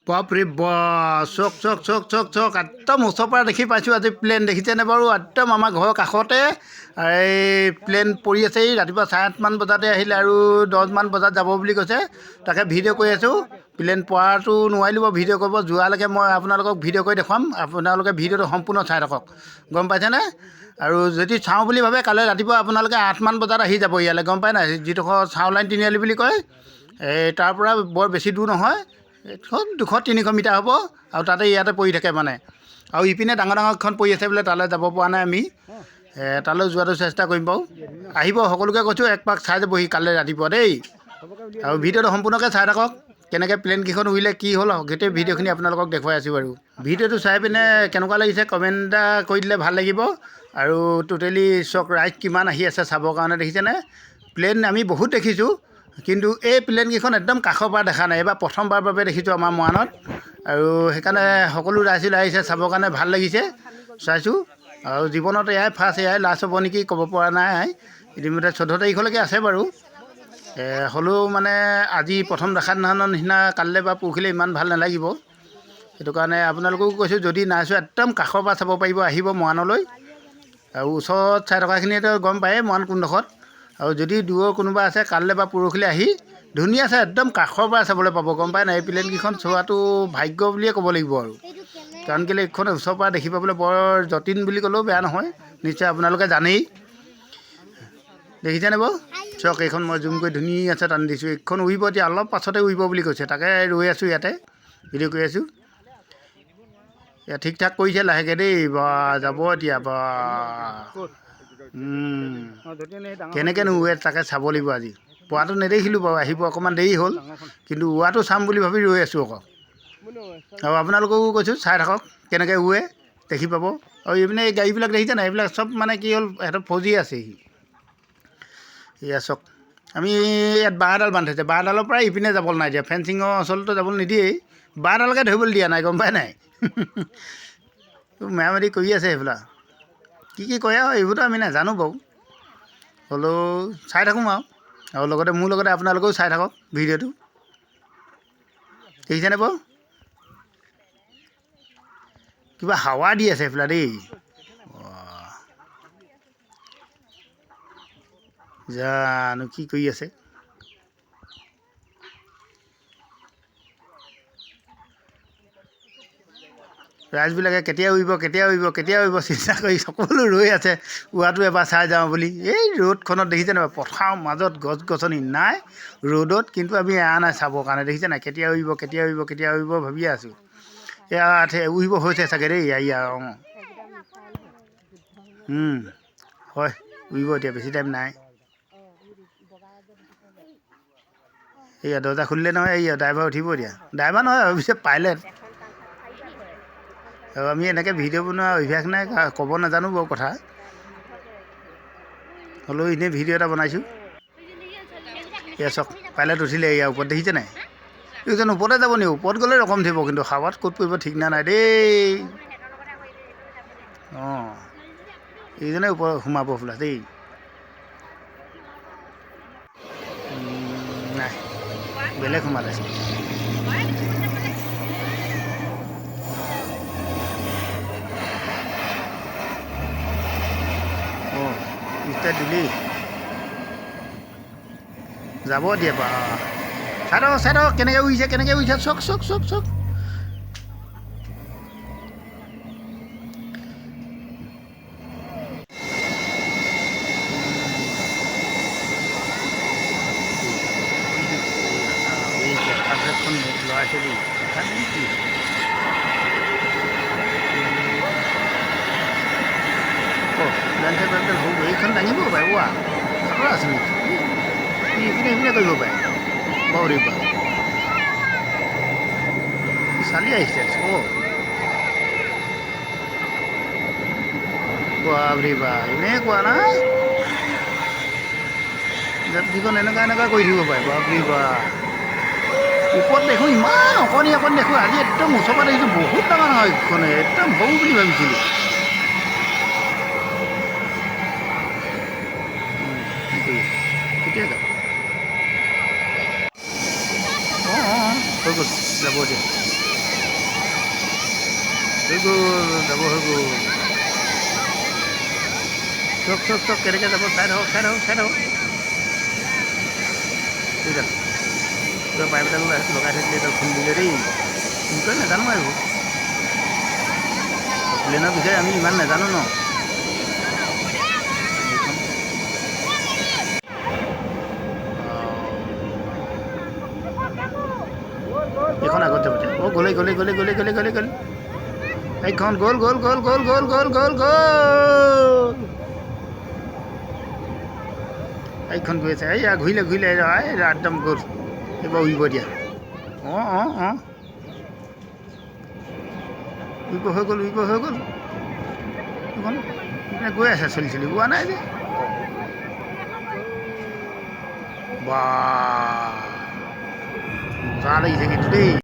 বাপৰে বা চক চক চক চক চক একদম ওচৰৰ পৰা দেখি পাইছোঁ আজি প্লেন দেখিছেনে বাৰু একদম আমাৰ ঘৰৰ কাষতে এই প্লেন পৰি আছে ৰাতিপুৱা 8:30মান বজাতে আহিলে আৰু 10মান বজাত যাব বুলি কৈছে তাকে ভিডিঅ' কৰি আছোঁ প্লেন পোৱাটো নোৱাৰিলোঁ বাৰু ভিডিঅ' কৰিব যোৱালৈকে মই আপোনালোকক ভিডিঅ' কৰি দেখুৱাম আপোনালোকে ভিডিঅ'টো সম্পূৰ্ণ চাই থাকক গম পাইছেনে আৰু যদি চাওঁ বুলি ভাবে কাইলৈ ৰাতিপুৱা আপোনালোকে 8মান বজাত আহি যাব ইয়ালৈ গম পায় নাই যিডোখৰ চাউলাইন তিনিআলি বুলি কয় এই তাৰ পৰা বৰ বেছি দূৰ নহয় খুব 200-300 মিটাৰ হ'ব আৰু তাতে ইয়াতে পৰি থাকে মানে আৰু ইপিনে ডাঙৰ ডাঙৰখন পৰি আছে বোলে তালৈ যাব পৰা নাই আমি তালৈ যোৱাটো চেষ্টা কৰিম বাৰু আহিব সকলোকে কৈছোঁ এক পাক চাই যাবহি কাইলৈ ৰাতিপুৱা দেই আৰু ভিডিঅ'টো সম্পূৰ্ণকৈ চাই থাকক কেনেকৈ প্লেনকেইখন উৰিলে কি হ'ল গোটেই ভিডিঅ'খিনি আপোনালোকক দেখুৱাই আছোঁ বাৰু ভিডিঅ'টো চাই পিনে কেনেকুৱা লাগিছে কমেণ্ট এটা কৰি দিলে ভাল লাগিব আৰু টোটেলি চক ৰাইজ কিমান আহি আছে চাবৰ কাৰণে দেখিছেনে প্লেন আমি বহুত দেখিছোঁ কিন্তু এই প্লেনকেইখন একদম কাষৰ পৰা দেখা নাই এইবাৰ প্ৰথমবাৰৰ বাবে দেখিছোঁ আমাৰ মৰাণত আৰু সেইকাৰণে সকলো ৰাইজ আহিছে চাবৰ কাৰণে ভাল লাগিছে চাইছোঁ আৰু জীৱনত এয়াই ফাৰ্ষ্ট এয়াই লাষ্ট হ'ব নেকি ক'ব পৰা নাই ইতিমধ্যে 14 তাৰিখলৈকে আছে বাৰু হ'লেও মানে আজি প্ৰথম দেখাৰ দিনাখনৰ নিচিনা কালিলৈ বা পৰহিলৈ ইমান ভাল নালাগিব সেইটো কাৰণে আপোনালোককো কৈছোঁ যদি নাই চোৱা একদম কাষৰ পৰা চাব পাৰিব আহিব মৰাণলৈ আৰু ওচৰত চাই থকাখিনিয়েতো গম পায়ে মৰাণ কোনডোখৰত আৰু যদি দূৰৰ কোনোবা আছে কাইলৈ বা পৰহিলৈ আহি ধুনীয়া আছে একদম কাষৰ পৰা চাবলৈ পাব গম পায় নাই এই প্লেনকেইখন চোৱাটো ভাগ্য বুলিয়ে ক'ব লাগিব আৰু কাৰণ কেলৈ এইখন ওচৰৰ পৰা দেখি পাবলৈ বৰ জটিন বুলি ক'লেও বেয়া নহয় নিশ্চয় আপোনালোকে জানেই দেখিছেনে বাৰু চক এইখন মই জুম কৰি ধুনীয়া আছে টানি দিছোঁ এইখন উৰিব এতিয়া অলপ পাছতে উৰিব বুলি কৈছে তাকে ৰৈ আছোঁ ইয়াতে ভিডিঅ' কৰি আছোঁ ইয়াত ঠিক ঠাক কৰিছে লাহেকৈ দেই বা যাব এতিয়া বা কেনেকৈনো উৰে তাকে চাব লাগিব আজি পোৱাটো নেদেখিলোঁ বাৰু আহিব অকণমান দেৰি হ'ল কিন্তু উৰাটো চাম বুলি ভাবি ৰৈ আছোঁ আকৌ আৰু আপোনালোককো কৈছোঁ চাই থাকক কেনেকৈ উৰে দেখি পাব আৰু এইপিনে এই গাড়ীবিলাক দেখিছে নাই এইবিলাক চব মানে কি হ'ল সিহঁতৰ ফৌজি আছেহি এয়া চক আমি ইয়াত বাঁহ এডাল বান্ধি থৈছে বাঁহ এডালৰ পৰা ইপিনে যাবলৈ নাই দিয়া ফেঞ্চিঙৰ অঞ্চলতো যাবলৈ নিদিয়েই বাঁহ এডালকে ধৰিবলৈ দিয়া নাই গম পাই নাই মেৰামতি কৰি আছে সেইবিলাক কি কৰে আৰু এইবোৰতো আমি নাজানো বাৰু হ'লেও চাই থাকোঁ আৰু লগতে মোৰ লগতে আপোনালোকেও চাই থাকক ভিডিঅ'টো দেখিছেনে বাৰু কিবা হাৱা দি আছে সেইফালে দেই জানো কি কৰি আছে ৰাইজবিলাকে কেতিয়া উৰিব কেতিয়া উৰিব কেতিয়া উৰিব চিন্তা কৰি সকলো ৰৈ আছে উৰাটো এবাৰ চাই যাওঁ বুলি এই ৰ'দখনত দেখিছে নাই পথাৰৰ মাজত গছ গছনি নাই ৰ'দত কিন্তু আমি এৰা নাই চাবৰ কাৰণে দেখিছে নাই কেতিয়া উৰিব কেতিয়া উৰিব কেতিয়া উৰিব ভাবিয়ে আছোঁ ইয়াত উৰিব হৈছে চাগে দেই ইয়াৰ হয় উৰিব এতিয়া বেছি টাইম নাই এইয়া দৰ্জা খুলিলে নহয় এইয়া ড্ৰাইভাৰ উঠিব এতিয়া ড্ৰাইভাৰ নহয় অৱশ্যে পাইলট আৰু আমি এনেকৈ ভিডিঅ' বনোৱা অভ্যাস নাই ক'ব নাজানো বাৰু কথা হ'লেও এনেই ভিডিঅ' এটা বনাইছোঁ এয়া চক পাইলট উঠিলে এয়া ওপৰত দেখিছে নাই এইজন ওপৰতে যাব নি ওপৰত গ'লে ৰকম থিব কিন্তু হাৱাত ক'ত পৰিব ঠিক নাই দেই অঁ এইজনে ওপৰত সোমাব বোলা দেই নাই বেলেগ সোমালে অঁ ষ্টাৰ্ট দিলি যাব দিয়ে বা চাই থাকক কেনেকৈ উৰিছে চক চক চক চক ল'ৰা ছোৱালী কি এইখন দাঙিব পাৰে ৱা খতৰা আছে নেকি ইপিনে সিপিনে কৰিব পাৰে বাউৰি বা চালি আহিছে বাবৰি বা এনেকুৱা না যিখন এনেকুৱা কৰি থাকিব পাৰে বাবৰি বা ওপৰত দেখোঁ ইমান অকণি দেখোঁ আজি একদম ওচৰৰ পৰা দেখিছোঁ বহুত ডাঙৰ হয় এইখনে একদম সৰু বুলি ভাবিছিলোঁ কেতিয়া যাব হৈ গ'ল যাব দিয়া হৈ গ'ল যাব হৈ গ'ল চক কেনেকৈ যাব চাই থাকক এইডাল কিবা পাইপ এডাল লগাই থৈছিলে এইডাল খুলি দিলে দেই কি কয় নাজানো আৰু প্লেনৰ বিষয়ে আমি ইমান নাজানো ন এইখন আগত যাব গ'লে এইখন গ'ল এইখন গৈ আছে এইয়া ঘূৰিলে একদম গ'ল এইবাৰ উৰিব দিয়া অঁ উৰিব হৈ গ'ল এইখন গৈ আছে চলি ওৱা নাই যে বা মজা লাগিছে কিন্তু দেই